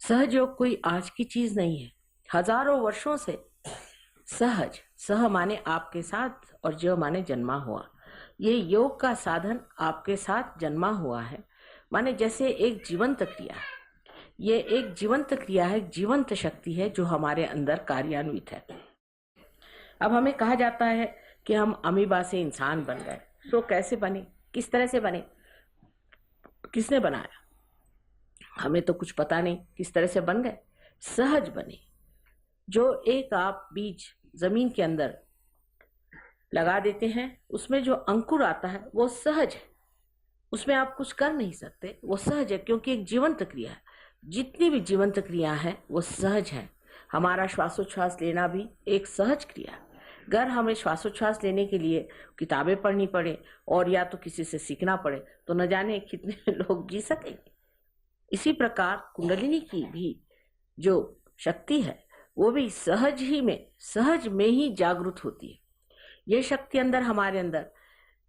सहयोग कोई आज की चीज नहीं है। हजारों वर्षों से सहज, सह माने आपके साथ और ज माने जन्मा हुआ, ये योग का साधन आपके साथ जन्मा हुआ है। माने जैसे एक जीवंत क्रिया है, ये एक जीवंत क्रिया है, जीवंत शक्ति है जो हमारे अंदर कार्यान्वित है। अब हमें कहा जाता है कि हम अमीबा से इंसान बन गए। सो कैसे बने, किस तरह से बने, किसने बनाया? हमें तो कुछ पता नहीं किस तरह से बन गए। सहज बने। जो एक आप बीज जमीन के अंदर लगा देते हैं, उसमें जो अंकुर आता है वो सहज है, उसमें आप कुछ कर नहीं सकते, वो सहज है क्योंकि एक जीवंत क्रिया है। जितनी भी जीवंत क्रिया है वो सहज है। हमारा श्वासोच्छ्वास लेना भी एक सहज क्रिया है। अगर हमें श्वासोच्छ्वास लेने के लिए किताबें पढ़नी पड़े और या तो किसी से सीखना पड़े तो न जाने कितने लोग जी सकेंगे। इसी प्रकार कुंडलिनी की भी जो शक्ति है वो भी सहज में ही जागृत होती है। ये शक्ति अंदर हमारे अंदर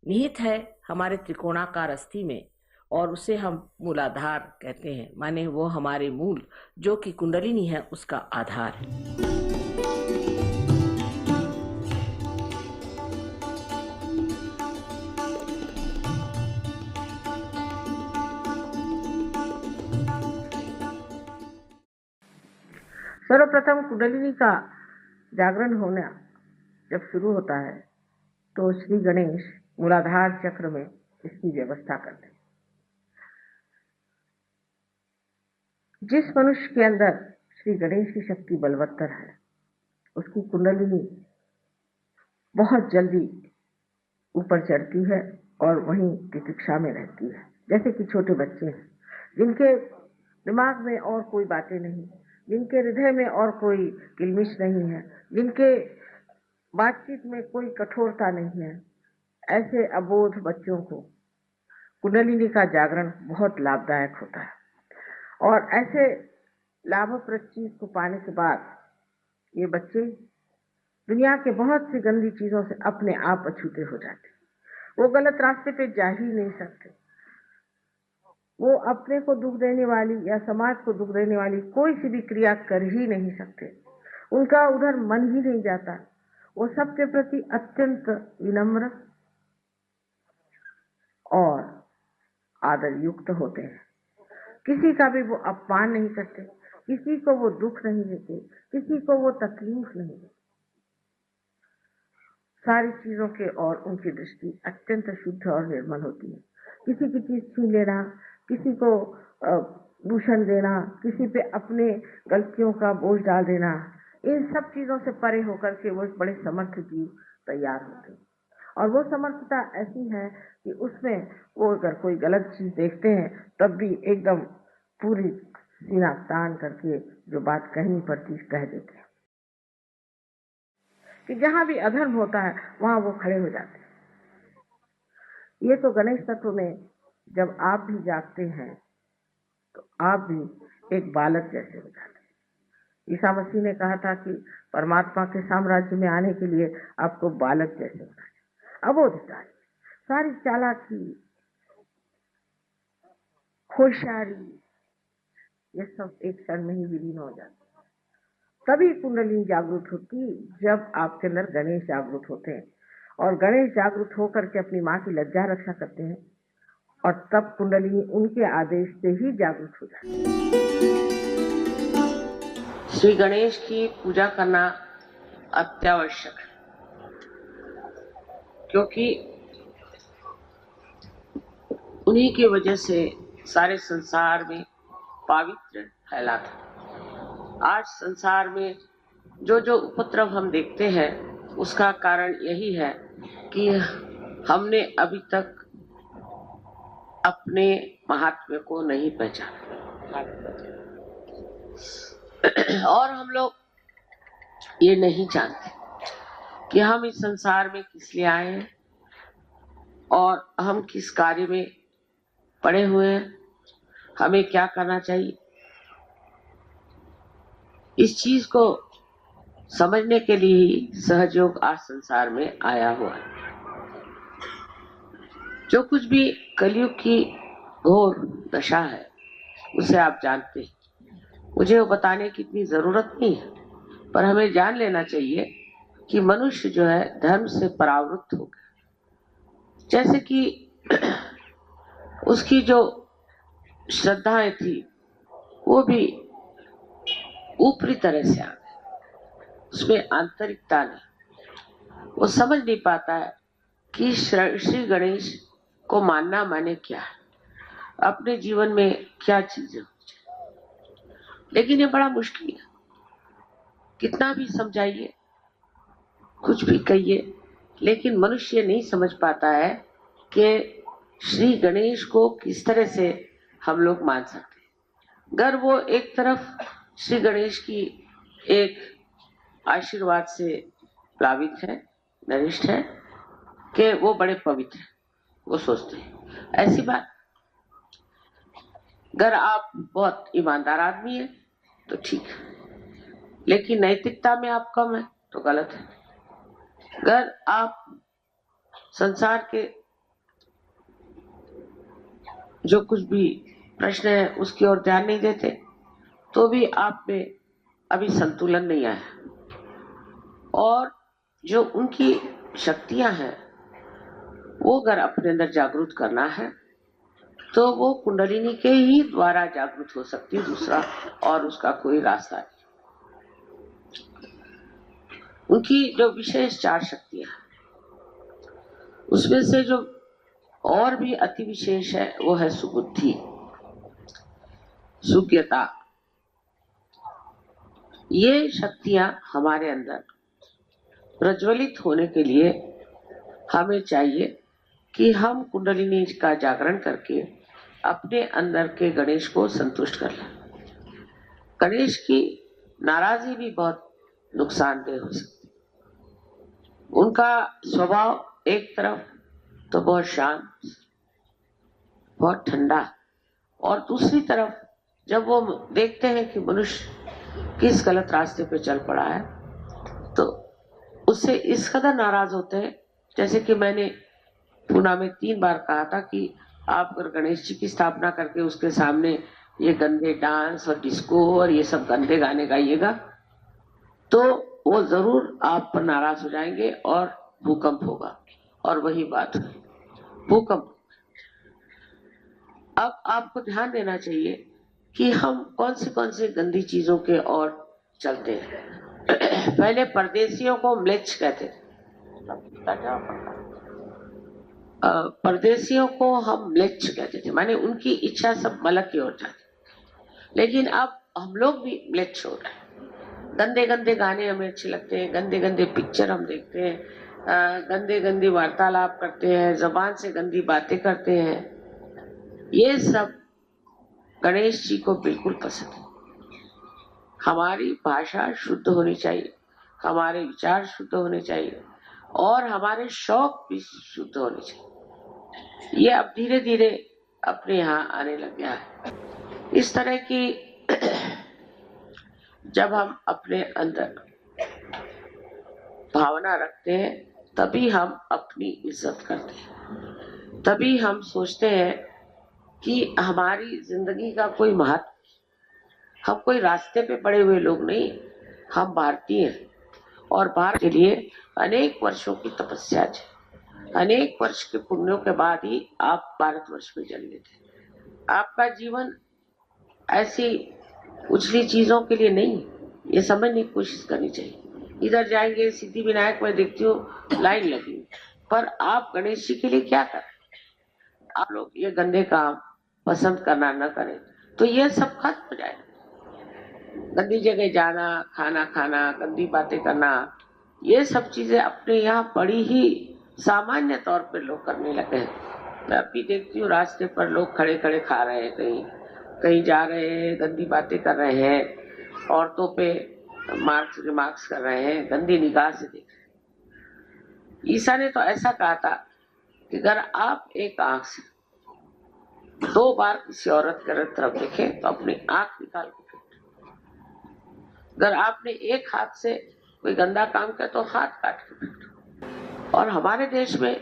निहित है, हमारे त्रिकोणाकार अस्थि में, और उसे हम मूलाधार कहते हैं। माने वो हमारे मूल जो कि कुंडलिनी है उसका आधार है। सर्वप्रथम कुंडलिनी का जागरण होना जब शुरू होता है तो श्री गणेश मूलाधार चक्र में इसकी व्यवस्था करते हैं। जिस मनुष्य के अंदर श्री गणेश की शक्ति बलवत्तर है उसकी कुंडलिनी बहुत जल्दी ऊपर चढ़ती है और वहीं तितिक्षा में रहती है। जैसे कि छोटे बच्चे हैं जिनके दिमाग में और कोई बातें नहीं, जिनके हृदय में और कोई किलमिश नहीं है, जिनके बातचीत में कोई कठोरता नहीं है, ऐसे अबोध बच्चों को कुंडलिनी का जागरण बहुत लाभदायक होता है। और ऐसे लाभप्रद चीज को पाने के बाद ये बच्चे दुनिया के बहुत सी गंदी चीजों से अपने आप अछूते हो जाते। वो गलत रास्ते पे जा ही नहीं सकते। वो अपने को दुख देने वाली या समाज को दुख देने वाली कोई सी भी क्रिया कर ही नहीं सकते। उनका उधर मन ही नहीं जाता। वो सबके प्रति अत्यंत विनम्र और आदर युक्त होते हैं। किसी का भी वो अपमान नहीं करते, किसी को वो दुख नहीं देते, किसी को वो तकलीफ नहीं देते। सारी चीजों के और उनकी दृष्टि अत्यंत शुद्ध और निर्मल होती है। किसी की चीज छीन लेना, किसी को दूषण देना, किसी पे अपने गलतियों का बोझ डाल देना, इन सब चीजों से परे होकर के वो एक बड़े समर्थ जीव तैयार होते हैं। और वो समर्थता ऐसी है कि उसमें वो अगर कोई गलत चीज देखते हैं तब भी एकदम पूरी सीना तान करके जो बात कहनी पड़ती कह देते हैं। कि जहां भी अधर्म होता है वहां वो खड़े हो जाते हैं। ये तो गणेश तत्व में जब आप भी जागते हैं तो आप भी एक बालक जैसे हो जाते हैं। ईसा मसीह ने कहा था कि परमात्मा के साम्राज्य में आने के लिए आपको बालक जैसे होना है। अबोधता, सारी चालाकी, होशियारी, ये सब एक क्षण में ही विलीन हो जाती। तभी कुंडलिनी जागृत होती जब आपके अंदर गणेश जागृत होते हैं। और गणेश जागृत होकर के अपनी माँ की लज्जा रक्षा करते हैं और तब कुंडलिनी उनके आदेश से ही जागृत हो जाती है। श्री गणेश की पूजा करना अत्यावश्यक है क्योंकि उन्हीं की वजह से सारे संसार में पवित्र फैला था। आज संसार में जो जो उपद्रव हम देखते हैं उसका कारण यही है कि हमने अभी तक अपने महात्म्य को नहीं पहचाना और हम लोग ये नहीं जानते कि हम इस संसार में किस लिए आए हैं और हम किस कार्य में पड़े हुए हैं, हमें क्या करना चाहिए। इस चीज को समझने के लिए ही सहयोग आज संसार में आया हुआ है। जो कुछ भी कलयुग की घोर दशा है उसे आप जानते हैं। मुझे वो बताने की इतनी जरूरत नहीं है, पर हमें जान लेना चाहिए कि मनुष्य जो है धर्म से परावृत्त हो गया। जैसे कि उसकी जो श्रद्धाएं थी वो भी ऊपरी तरह से आ गई, उसमें आंतरिकता नहीं। वो समझ नहीं पाता है कि श्री गणेश को मानना माने क्या है, अपने जीवन में क्या चीजें हो जाए। लेकिन ये बड़ा मुश्किल है, कितना भी समझाइए, कुछ भी कहिए, लेकिन मनुष्य नहीं समझ पाता है कि श्री गणेश को किस तरह से हम लोग मान सकते हैं। अगर वो एक तरफ श्री गणेश की एक आशीर्वाद से प्लावित है, नरिष्ठ है, कि वो बड़े पवित्र हैं, वो सोचते हैं ऐसी बात। अगर आप बहुत ईमानदार आदमी है तो ठीक है, लेकिन नैतिकता में आप कम है तो गलत है। अगर आप संसार के जो कुछ भी प्रश्न है उसकी ओर ध्यान नहीं देते तो भी आप में अभी संतुलन नहीं आया। और जो उनकी शक्तियां हैं वो अगर अपने अंदर जागरूक करना है तो वो कुंडलिनी के ही द्वारा जागृत हो सकती है, दूसरा और उसका कोई रास्ता नहीं। उनकी जो विशेष 4 शक्तियां उसमें से जो और भी अति विशेष है वो है सुबुद्धि, सुज्ञता। ये शक्तियां हमारे अंदर प्रज्वलित होने के लिए हमें चाहिए कि हम कुंडलिनी का जागरण करके अपने अंदर के गणेश को संतुष्ट कर लें। गणेश की नाराजगी भी बहुत नुकसानदेह हो सकती है। उनका स्वभाव एक तरफ तो बहुत शांत, बहुत ठंडा, और दूसरी तरफ जब वो देखते हैं कि मनुष्य किस गलत रास्ते पे चल पड़ा है तो उससे इस कदर नाराज होते हैं। जैसे कि मैंने पूना में 3 बार कहा था कि आप अगर गणेश जी की स्थापना करके उसके सामने ये गंदे डांस और डिस्को और ये सब गंदे गाने गाइएगा तो वो जरूर आप पर नाराज हो जाएंगे और भूकंप होगा। और वही बात हुई, भूकंप। अब आपको ध्यान देना चाहिए कि हम कौन सी गंदी चीजों के ओर चलते हैं। पहले परदेशियों को म्लेच्छ कहते थे, परदेशियों को हम म्लेच्छ कहते थे, माने उनकी इच्छा सब मलक की ओर जाती। लेकिन अब हम लोग भी म्लेच्छ हो रहे हैं। गंदे गंदे गाने हमें अच्छे लगते हैं, गंदे गंदे पिक्चर हम देखते हैं, गंदे गंदी वार्तालाप करते हैं, जबान से गंदी बातें करते हैं। ये सब गणेश जी को बिल्कुल पसंद है। हमारी भाषा शुद्ध होनी चाहिए, हमारे विचार शुद्ध होने चाहिए और हमारे शौक भी शुद्ध होने चाहिए। ये अब धीरे धीरे अपने यहाँ आने लग गया है। इस तरह की जब हम अपने अंदर भावना रखते हैं तभी हम अपनी इज्जत करते हैं, तभी हम सोचते हैं कि हमारी जिंदगी का कोई महत्व। हम कोई रास्ते पे पड़े हुए लोग नहीं, हम भारतीय हैं और भारत के लिए अनेक वर्षों की तपस्या है, अनेक वर्ष के पुण्यों के बाद ही आप भारतवर्ष में जन्मे थे। आपका जीवन ऐसी उछली चीजों के लिए नहीं, ये समझने की कोशिश करनी चाहिए। इधर जाएंगे सिद्धि विनायक में देखती हूँ लाइन लगी, पर आप गणेश जी के लिए क्या करें? आप लोग ये गंदे काम पसंद करना न करें तो ये सब खत्म हो जाएगा। गंदी जगह जाना, खाना खाना, गंदी बातें करना, ये सब चीजें अपने यहाँ बड़ी ही सामान्य तौर पे लोग करने लगे हैं। मैं अभी देखती हूँ रास्ते पर लोग खड़े खड़े खा रहे हैं, कहीं कहीं जा रहे हैं, गंदी बातें कर रहे हैं, औरतों पे रिमार्क्स कर रहे हैं, गंदी निगाह से देख रहे हैं। ईसा ने तो ऐसा कहा था कि अगर आप एक आंख से 2 बार किसी औरत की तरफ देखें तो अपनी आंख निकाल के फेंक। अगर आपने एक हाथ से कोई गंदा काम किया तो हाथ काट के फेंक। और हमारे देश में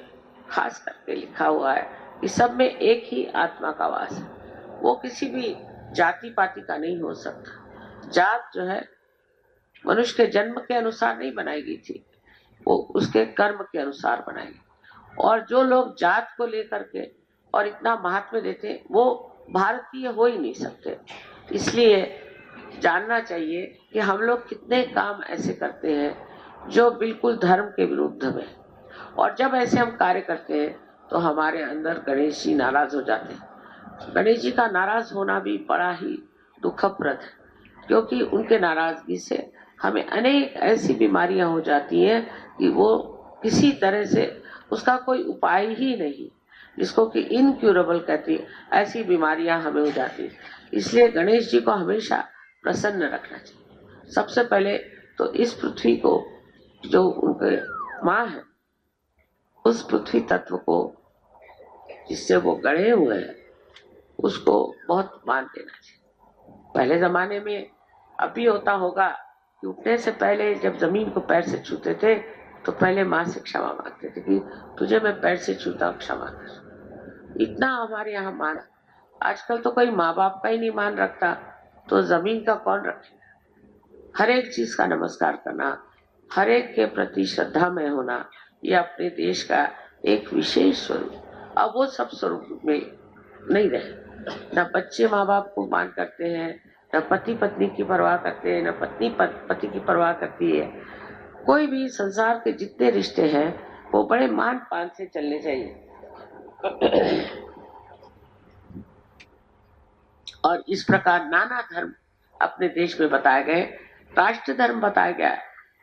खास करके लिखा हुआ है कि सब में एक ही आत्मा का वास है, वो किसी भी जाति पाति का नहीं हो सकता। जात जो है मनुष्य के जन्म के अनुसार नहीं बनाई गई थी, वो उसके कर्म के अनुसार बनाई गई। और जो लोग जात को लेकर के और इतना महात्म्य देते वो भारतीय हो ही नहीं सकते। इसलिए जानना चाहिए कि हम लोग कितने काम ऐसे करते हैं जो बिल्कुल धर्म के विरुद्ध में, और जब ऐसे हम कार्य करते हैं तो हमारे अंदर गणेश जी नाराज हो जाते हैं। गणेश जी का नाराज होना भी बड़ा ही दुखप्रद है, क्योंकि उनके नाराजगी से हमें अनेक ऐसी बीमारियां हो जाती हैं कि वो किसी तरह से उसका कोई उपाय ही नहीं, जिसको कि इनक्यूरेबल कहती है, ऐसी बीमारियां हमें हो जाती है। इसलिए गणेश जी को हमेशा प्रसन्न रखना चाहिए। सबसे पहले तो इस पृथ्वी को जो उनके माँ है, उस पृथ्वी तत्व को जिससे वो गढ़े हुए हैं उसको बहुत मान देना चाहिए। पहले जमाने में अभी होता होगा कि उठने से पहले जब जमीन को पैर से छूते थे तो पहले माँ से क्षमा मांगते थे कि तुझे मैं पैर से छूता हूँ, क्षमा कर। इतना हमारे यहाँ मान। आजकल तो कोई माँ बाप का ही नहीं मान रखता, तो जमीन का कौन रखेगा। हर एक चीज का नमस्कार करना, हर एक के प्रति श्रद्धा में होना, ये अपने देश का एक विशेष स्वरूप। अब वो सब स्वरूप में नहीं रहे। न बच्चे माँ बाप को मान करते हैं, न पति पत्नी की परवाह करते हैं, न पत्नी पति की परवाह करती है। कोई भी संसार के जितने रिश्ते हैं वो बड़े मान पान से चलने चाहिए। और इस प्रकार नाना धर्म अपने देश में बताए गए, राष्ट्र धर्म बताया गया।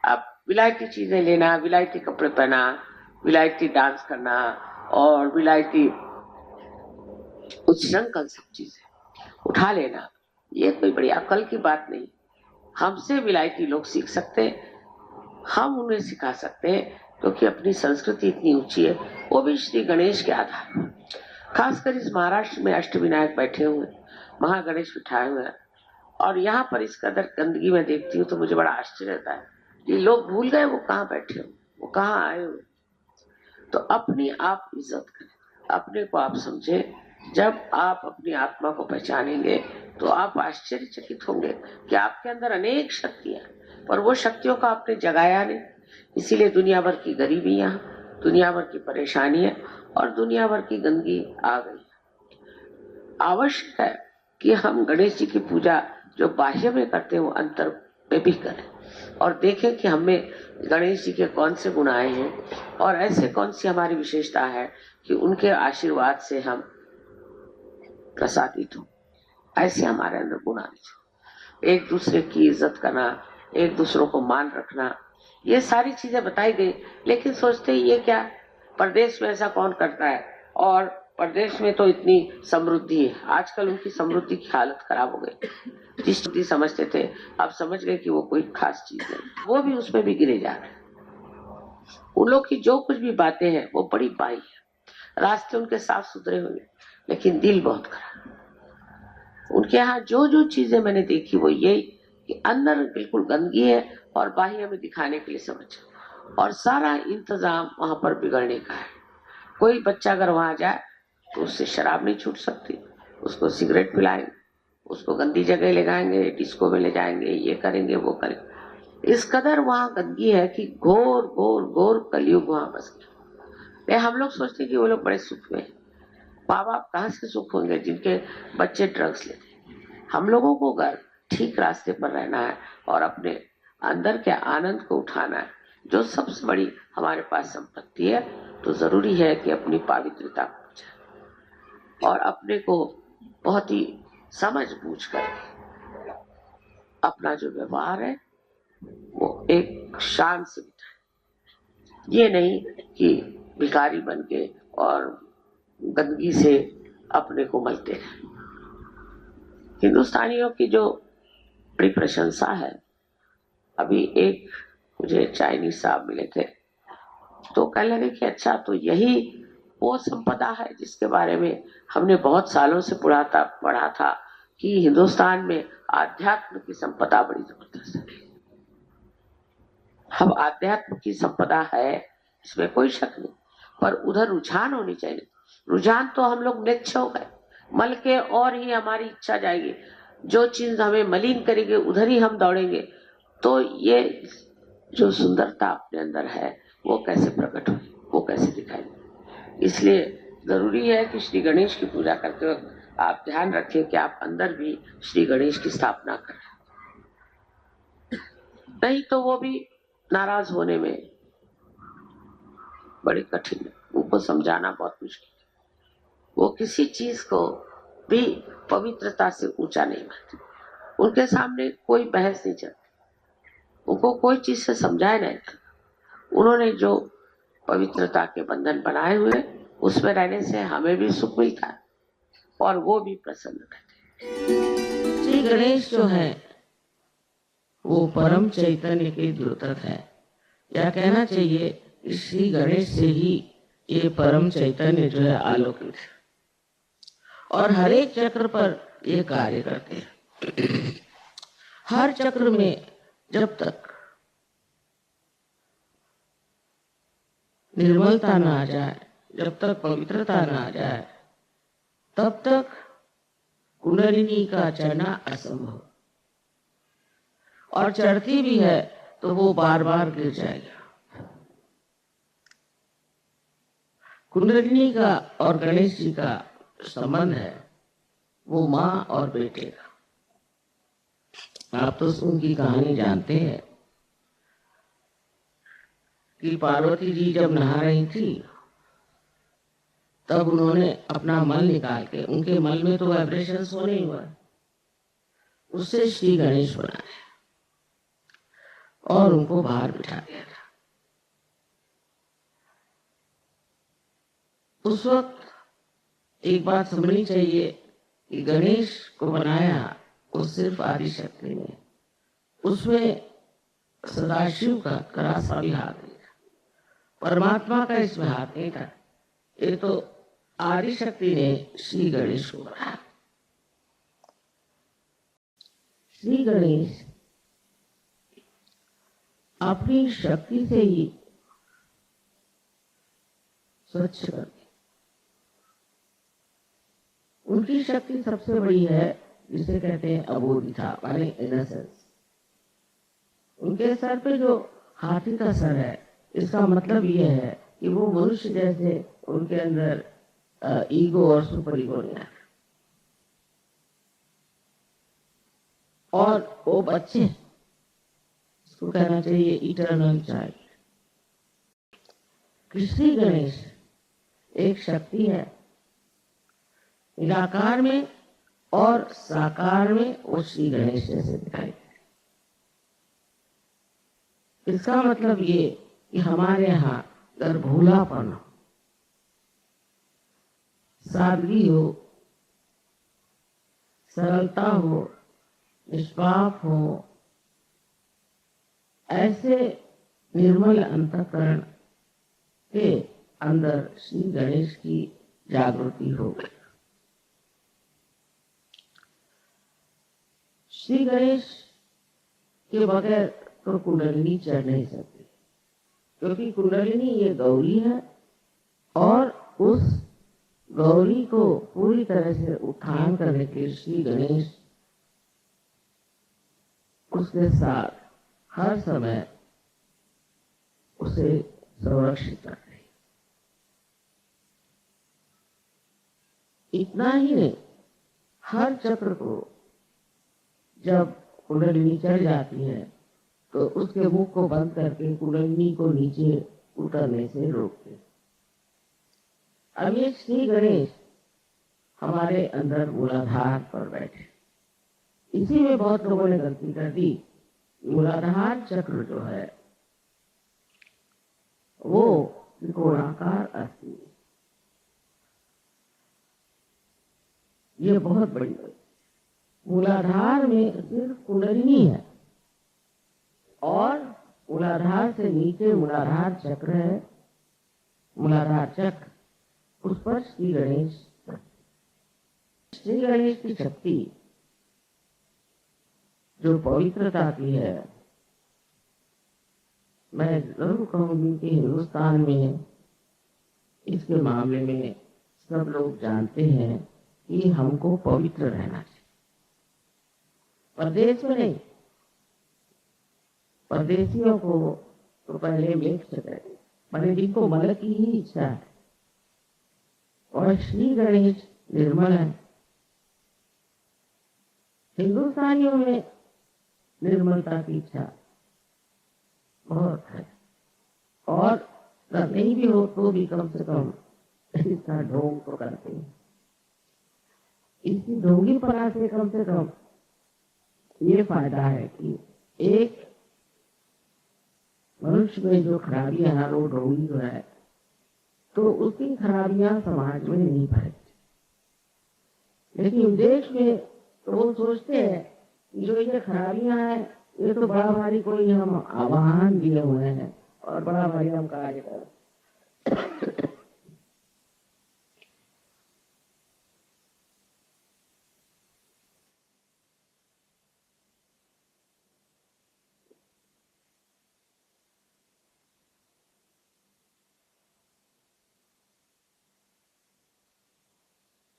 अब विलायती चीजें लेना, विलायती कपड़े पहना, विलायती डांस करना और विलायती उच्छृंखल सब चीजें उठा लेना, ये कोई बड़ी अकल की बात नहीं। हमसे विलायती लोग सीख सकते हैं, हम उन्हें सिखा सकते हैं, क्योंकि अपनी संस्कृति इतनी ऊंची है, वो भी श्री गणेश के आधार पर। खासकर इस महाराष्ट्र में अष्टविनायक बैठे हुए, महागणेश बिठाए हुए हैं, और यहाँ पर इस कदर गंदगी में देखती हूँ तो मुझे बड़ा आश्चर्य होता है कि लोग भूल गए वो कहाँ बैठे हो, वो कहाँ आए हुए। तो अपनी आप इज्जत करें, अपने को आप समझे। जब आप अपनी आत्मा को पहचानेंगे तो आप आश्चर्यचकित होंगे कि आपके अंदर अनेक शक्तियां, पर वो शक्तियों का आपने जगाया नहीं। इसीलिए दुनिया भर की गरीबियां, दुनिया भर की परेशानियां और दुनिया भर की गंदगी आ गई। आवश्यक है कि हम गणेश जी की पूजा जो बाह्य में करते हैं वो अंतर में भी करें, और देखें कि हमें गणेश जी के कौन से गुण आए हैं और ऐसे कौन सी हमारी विशेषता है कि उनके आशीर्वाद से हम प्रसादित हो। ऐसे हमारे अंदर गुण आने चाहिए। एक दूसरे की इज्जत करना, एक दूसरों को मान रखना, ये सारी चीजें बताई गई। लेकिन सोचते ये क्या, परदेश में ऐसा कौन करता है, और परदेश में तो इतनी समृद्धि है। आजकल उनकी समृद्धि की हालत खराब हो गई। जिस चीज समझते थे अब समझ गए कि वो कोई खास चीज नहीं, वो भी उसमें भी गिरे जा रहे हैं। उन लोग की जो कुछ भी बातें हैं वो बड़ी बाई है। रास्ते उनके साफ सुथरे हुए लेकिन दिल बहुत खराब। उनके यहाँ जो जो चीजें मैंने देखी वो यही कि अंदर बिल्कुल गंदगी है और बाह्य में दिखाने के लिए समझ, और सारा इंतजाम वहां पर बिगड़ने का है। कोई बच्चा अगर वहां जाए तो उससे शराब नहीं छूट सकती, उसको सिगरेट पिलाएंगे, उसको गंदी जगह ले जाएंगे, डिस्को में ले जाएंगे, ये करेंगे वो करेंगे। इस कदर वहां गंदगी है कि घोर घोर घोर कलयुग वहां बस गया। हम लोग सोचते कि वो लोग बड़े सुख में, माँ बाप कहाँ से सुख होंगे जिनके बच्चे ड्रग्स लेते। हम लोगों को अगर ठीक रास्ते पर रहना है और अपने अंदर के आनंद को उठाना है, जो सबसे बड़ी हमारे पास संपत्ति है, तो जरूरी है कि अपनी पवित्रता को बचाएं और अपने को बहुत ही समझ बूझ कर अपना जो व्यवहार है वो एक शान से बिताएं। ये नहीं कि भिखारी बन के और गंदगी से अपने को मलते हैं। हिंदुस्तानियों की जो बड़ी प्रशंसा है, अभी एक मुझे चाइनीज साहब मिले थे तो कह लगे कि अच्छा तो यही वो संपदा है जिसके बारे में हमने बहुत सालों से पढ़ा था कि हिंदुस्तान में आध्यात्म की संपदा बड़ी जबरदस्त है। हम आध्यात्म की संपदा है इसमें कोई शक नहीं, पर उधर रुझान होनी चाहिए। रुझान तो हम लोग निच्छ हो गए, मल के और ही हमारी इच्छा जाएगी। जो चीज हमें मलिन करेंगे उधर ही हम दौड़ेंगे, तो ये जो सुंदरता अपने अंदर है वो कैसे प्रकट होगी, वो कैसे दिखाई। इसलिए जरूरी है कि श्री गणेश की पूजा करते वक्त आप ध्यान रखें कि आप अंदर भी श्री गणेश की स्थापना करें, नहीं तो वो भी नाराज होने में बड़े कठिन है, उनको समझाना बहुत मुश्किल है। वो किसी चीज को भी पवित्रता से ऊंचा नहीं मानते, उनके सामने कोई बहस नहीं चलती, उनको कोई चीज से समझाया नहीं जाता। उन्होंने जो पवित्रता के बंधन बनाए हुए उसमें रहने से हमें भी सुख मिलता है और वो भी प्रसन्न रहते हैं। श्री गणेश जो है वो परम चैतन्य के द्योतक है, या कहना चाहिए श्री गणेश से ही ये परम चैतन्य जो है आलोकित है और हर एक चक्र पर ये कार्य करते हैं। हर चक्र में जब तक निर्मलता ना आ जाए, जब तक पवित्रता ना आ जाए, तब तक कुंडलिनी का चढ़ना असंभव, और चढ़ती भी है तो वो बार बार गिर जाएगा। कुंडलिनी का और गणेश जी का संबंध है वो माँ और बेटे का। आप तो उनकी कहानी जानते हैं कि पार्वती जी जब नहा रही थी तब उन्होंने अपना मल निकाल के, उनके मल में तो वाइब्रेशन होने ही हुआ, उससे श्री गणेश बनाए और उनको बाहर बिठा दिया था। उस वक्त एक बात समझनी चाहिए कि गणेश को बनाया वो सिर्फ आदिशक्ति ने, उसमें सदाशिव का करासा भी हाथ नहीं था, परमात्मा का इसमें हाथ नहीं था। ये तो आदिशक्ति ने श्री गणेश को बनाया। श्री गणेश अपनी शक्ति से ही स्वच्छ करते, उनकी शक्ति सबसे बड़ी है जिसे कहते हैं अबोधिता माने इनोसेंस। उनके सर पे जो हाथी का सर है, इसका मतलब ये है कि वो मनुष्य जैसे उनके अंदर ईगो और सुपर ईगो नहीं है, और वो बच्चे, इसको कहना चाहिए इटर्नल चाइल्ड। श्री गणेश एक शक्ति है, निराकार में और साकार में वो श्री गणेश जैसे दिखाई देते। इसका मतलब ये कि हमारे यहाँ अगर भोलापन हो, सादगी हो, सरलता हो, निष्पाप हो, ऐसे निर्मल अंतःकरण के अंदर श्री गणेश की जागृति हो गई। श्री गणेश के बगैर तो कुंडलिनी चढ़ नहीं सकती, क्योंकि कुंडलिनी ये गौरी है और उस गौरी को पूरी तरह से उत्थान करने के श्री गणेश उसके साथ हर समय उसे संरक्षित करते हैं। इतना ही नहीं, हर चक्र को जब कुंडलिनी चढ़ जाती है तो उसके मुख को बंद करके कुंडलिनी को नीचे उतरने से रोकते। अब ये श्री गणेश हमारे अंदर मूलाधार पर बैठे, इसी में बहुत लोगों ने गलती कर दी। मूलाधार चक्र जो है वो त्रिकोणाकार अस्थि, ये बहुत बड़ी बात। मूलाधार में सिर्फ कुंडलिनी है और मूलाधार से नीचे मूलाधार चक्र है, मूलाधार चक्र, उस पर श्री गणेश। श्री गणेश की शक्ति जो पवित्रता की है, मैं जरूर कहूंगी कि हिंदुस्तान में इसके मामले में सब लोग जानते हैं कि हमको पवित्र रहना चाहिए। परदेश में नहीं, परदेशियों को तो पहले मेघ चले, मैंने जिनको मल की ही इच्छा है, और श्री गणेश निर्मल है। हिंदुस्तानियों में निर्मलता की इच्छा बहुत है, और अगर नहीं भी हो तो भी कम से कम इसका ढोंग तो करते हैं। इसकी ढोंगीपना से कम ये फायदा है कि एक मनुष्य में जो खराबियां है वो ढोंगी जो है, तो उसकी खराबियां समाज में नहीं फैलती। लेकिन देश में तो वो सोचते हैं कि जो ये खराबियां हैं ये तो बड़ा भारी कोई हम आह्वान दिए हुए हैं और बड़ा भारी हम कार्य कर।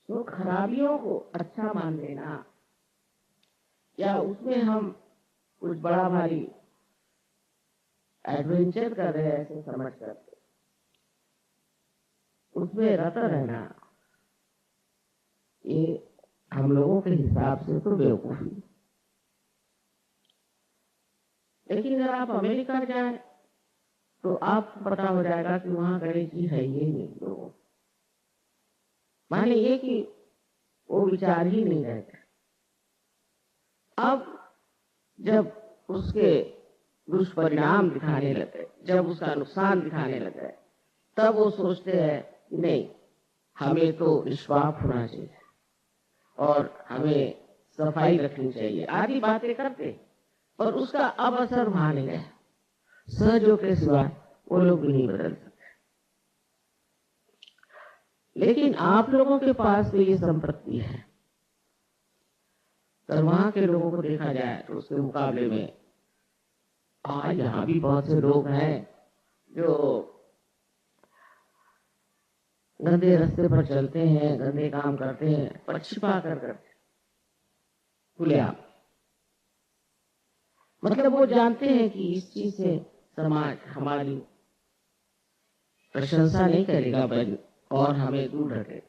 तो खराबियों को अच्छा मान लेना या उसमें हम कुछ बड़ा भारी एडवेंचर कर रहे हैं ऐसे समझ कर उसमें रत रहना, ये हम लोगों के हिसाब से तो बेवकूफी। लेकिन अगर आप अमेरिका जाएं तो आपको पता हो जाएगा कि वहां गणेश जी है ही नहीं। लोगों माने ये कि वो विचार ही नहीं रहते। अब जब उसके दुष्परिणाम दिखाने लगे, जब उसका नुकसान दिखाने लगे, तब वो सोचते हैं कि नहीं, हमें तो निष्पाप होना चाहिए और हमें सफाई रखनी चाहिए, आदि बातें करते, और उसका अब असर वहां नहीं है। सहजों के सिवा वो लोग भी नहीं बदल सकते। लेकिन आप लोगों के पास तो ये संपत्ति है, तो वहां के लोगों को देखा जाए तो उसके मुकाबले में आज यहाँ भी बहुत से लोग हैं जो गंदे रास्ते पर चलते हैं, गंदे काम करते हैं, पर छिपा कर करते खुलेआम। मतलब वो जानते हैं कि इस चीज से समाज हमारी प्रशंसा नहीं करेगा और हमें दूर रखेगा।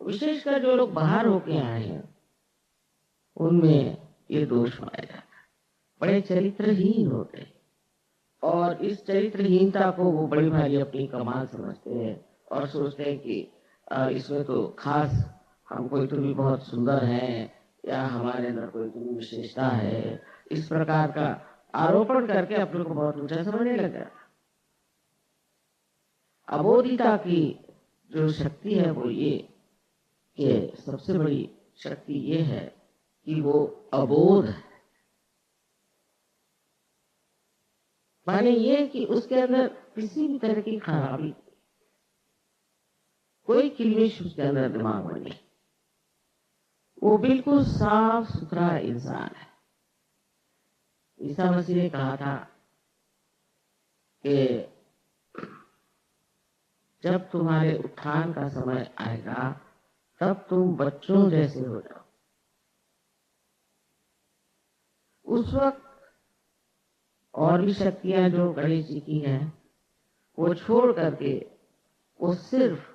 विशेषकर जो लोग बाहर होके आए हैं उनमें ये दोष पाया जाता है, बड़े चरित्रहीन होते हैं, और इस चरित्रहीनता को वो बड़ी भारी अपनी कमाल समझते हैं और सोचते हैं कि इसमें तो खास हम कोई तो भी बहुत सुंदर है या हमारे अंदर कोई तो विशेषता है, इस प्रकार का आरोपण करके अपने को बहुत ऊंचा समझने लगा। अबोधिता की जो शक्ति है वो ये कि सबसे बड़ी शक्ति ये है कि वो अबोध है। माने ये कि उसके अंदर किसी भी तरह की खराबी, कोई किल्मिश उसके अंदर दिमाग में नहीं, वो बिल्कुल साफ सुथरा इंसान है। ईसा मसीह ने कहा था कि जब तुम्हारे उत्थान का समय आएगा तब तुम बच्चों जैसे हो जाओ। उस वक्त और भी शक्तियां जो गणेश जी की हैं वो छोड़ करके वो सिर्फ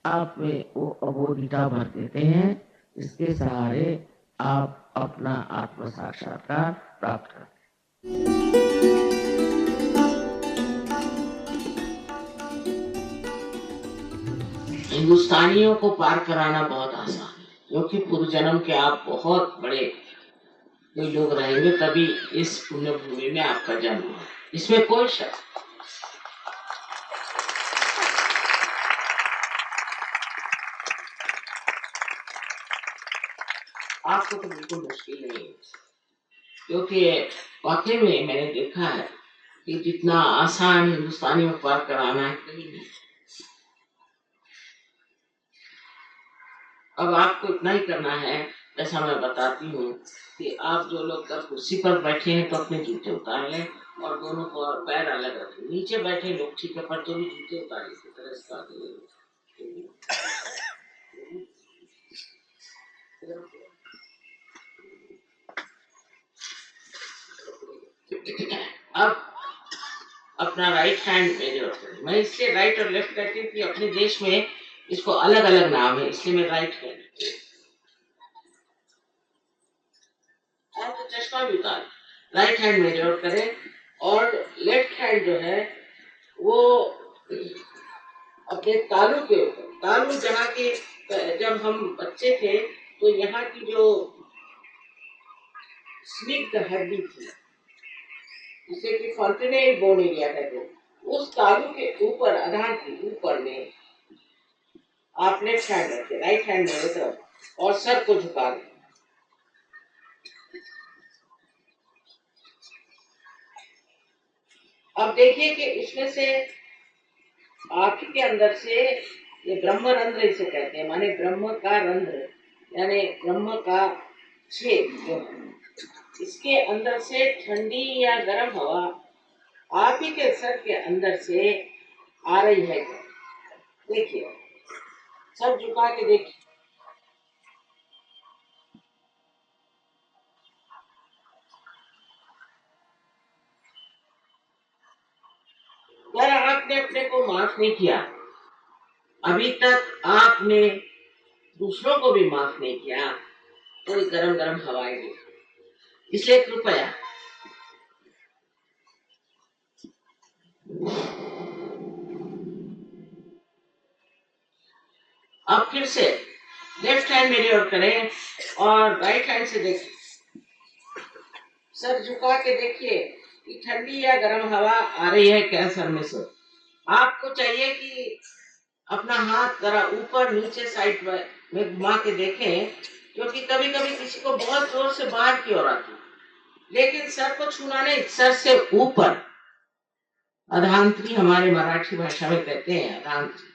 आप में वो अबोधिता भर देते हैं, इसके सहारे आप अपना आत्म साक्षात्कार प्राप्त करते हैं। हिंदुस्तानियों को पार कराना बहुत आसान है, क्योंकि पूर्व जन्म के आप बहुत बड़े कोई लोग रहेंगे, तभी इस पुण्य भूमि में आपका जन्म हुआ, इसमें कोई शक। आपको तो बिल्कुल मुश्किल नहीं है, क्योंकि वाकई में मैंने देखा है कि जितना आसान हिंदुस्तानियों को पार कराना है कहीं नहीं। अब आपको इतना ही करना है, जैसा मैं बताती हूँ कि आप जो लोग कुर्सी पर बैठे हैं तो अपने जूते उतार लें और दोनों को पैर अलग रखें। नीचे बैठे लोग ठीक है, पर तो भी जूते उतार इसी तरह से। अब अपना राइट हैंड मेरे ओर करें। मैं इससे राइट और लेफ्ट कहती हूँ कि अपने देश में इसको अलग अलग नाम है, इसलिए मैं राइट कहती हूँ। तो चश्मा भी उतार, राइट हैंड मेरे ओर करें और लेफ्ट हैंड जो है वो अपने तालू के ऊपर, तालू जहाँ के जब हम बच्चे थे तो यहाँ की जो स्निग्ध हड्डी थी जिसे कि फॉन्टेनेल बोन एरिया कहते हैं, उस तालू के ऊपर आधार के ऊपर में आप लेफ्ट हैंड रखें, राइट हैंड मेरे तरफ और सर को झुका दें। अब देखिए कि इसमें से आप ही के अंदर से ये ब्रह्म रंध्र इसे कहते हैं, माने ब्रह्म का रंध्र यानी ब्रह्म का छेद जो है, इसके अंदर से ठंडी या गर्म हवा आप ही के सर के अंदर से आ रही है। देखिए, सर झुका के देखिए। यार आपने अपने को माफ नहीं किया, अभी तक आपने दूसरों को भी माफ नहीं किया, कोई गरम गरम हवाएं दी, इसलिए कृपया अब फिर से लेफ्ट हैंड मेरी ओर करें और राइट हैंड से देखिए, सर झुका के देखिए कि ठंडी या गर्म हवा आ रही है क्या सर में से। आपको चाहिए कि अपना हाथ जरा ऊपर नीचे साइड में घुमा के देखें, क्योंकि कभी कभी किसी को बहुत जोर से बाहर की ओर आती, लेकिन सर को छूना नहीं, सर से ऊपर। अधांतरी हमारे मराठी भाषा में कहते हैं, अधांतरी।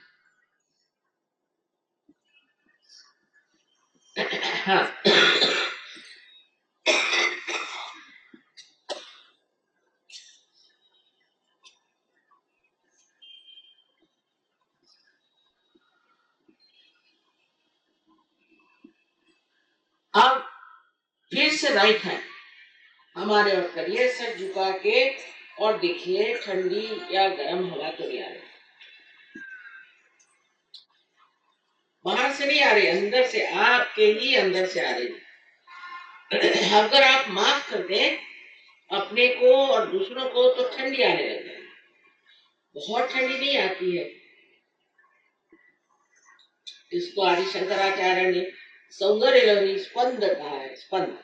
हाँ। अब फिर से राइट हैंड हमारे ओर करिए, सर झुका के और देखिए ठंडी या गर्म हवा तो नहीं आ रही, बाहर से नहीं आ रही, अंदर से, आपके ही अंदर से आ रही। अगर आप माफ कर दें अपने को और दूसरों को तो ठंडी आने लग जाए, बहुत ठंडी नहीं आती है। इसको आदि शंकराचार्य ने सौंदर्य लहरी स्पंद कहा है, स्पंद।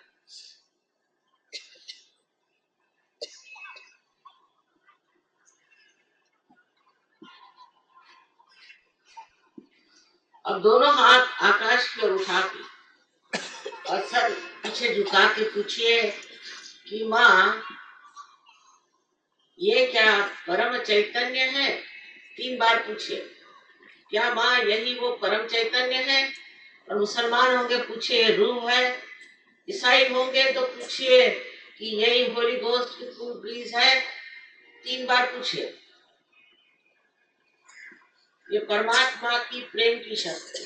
अब दोनों हाथ आकाश की ओर उठा के और सर पीछे झुका के पूछिए कि माँ ये क्या परम चैतन्य है? 3 बार पूछिए, क्या माँ यही वो परम चैतन्य है? और मुसलमान होंगे पूछिए रूह है, ईसाई होंगे तो पूछिए कि यही होली गोस्ट की कूल ब्रीज है। 3 बार पूछिए, ये परमात्मा की प्रेम की शक्ति।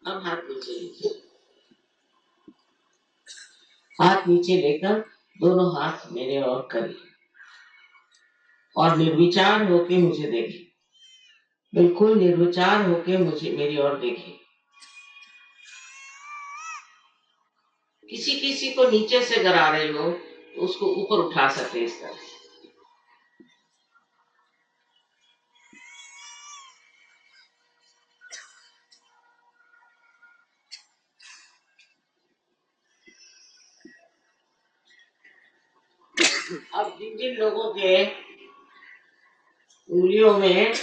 अब हाथ नीचे लीजिए, हाथ नीचे लेकर दोनों हाथ मेरे ओर करिए और निर्विचार होके मुझे देखिए, बिल्कुल निर्विचार होके मुझे मेरी ओर देखिए। किसी किसी को नीचे से अगर आ रही हो तो उसको ऊपर उठा सकते इस तरह। अब जिन जिन लोगों के उंगलियों में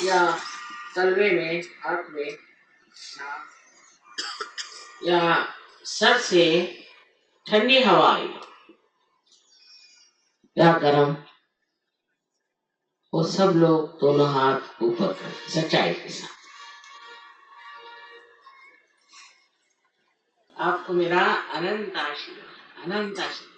या तलवे में, हाथ में या सर से ठंडी हवा आई या गर्म, वो सब लोग दोनों हाथ ऊपर कर सच्चाई के साथ। आपको मेरा अनंत आशीर्वाद, अनंत आशीर्वाद।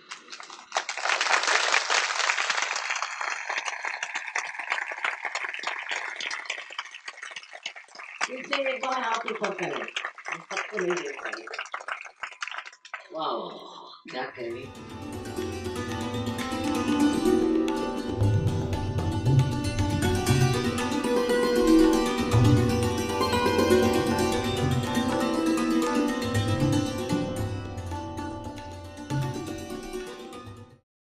फिर से एक बार आप ऊपर करें, हम सबको नहीं देख पाएंगे। वाह वाह वाह, क्या कह रही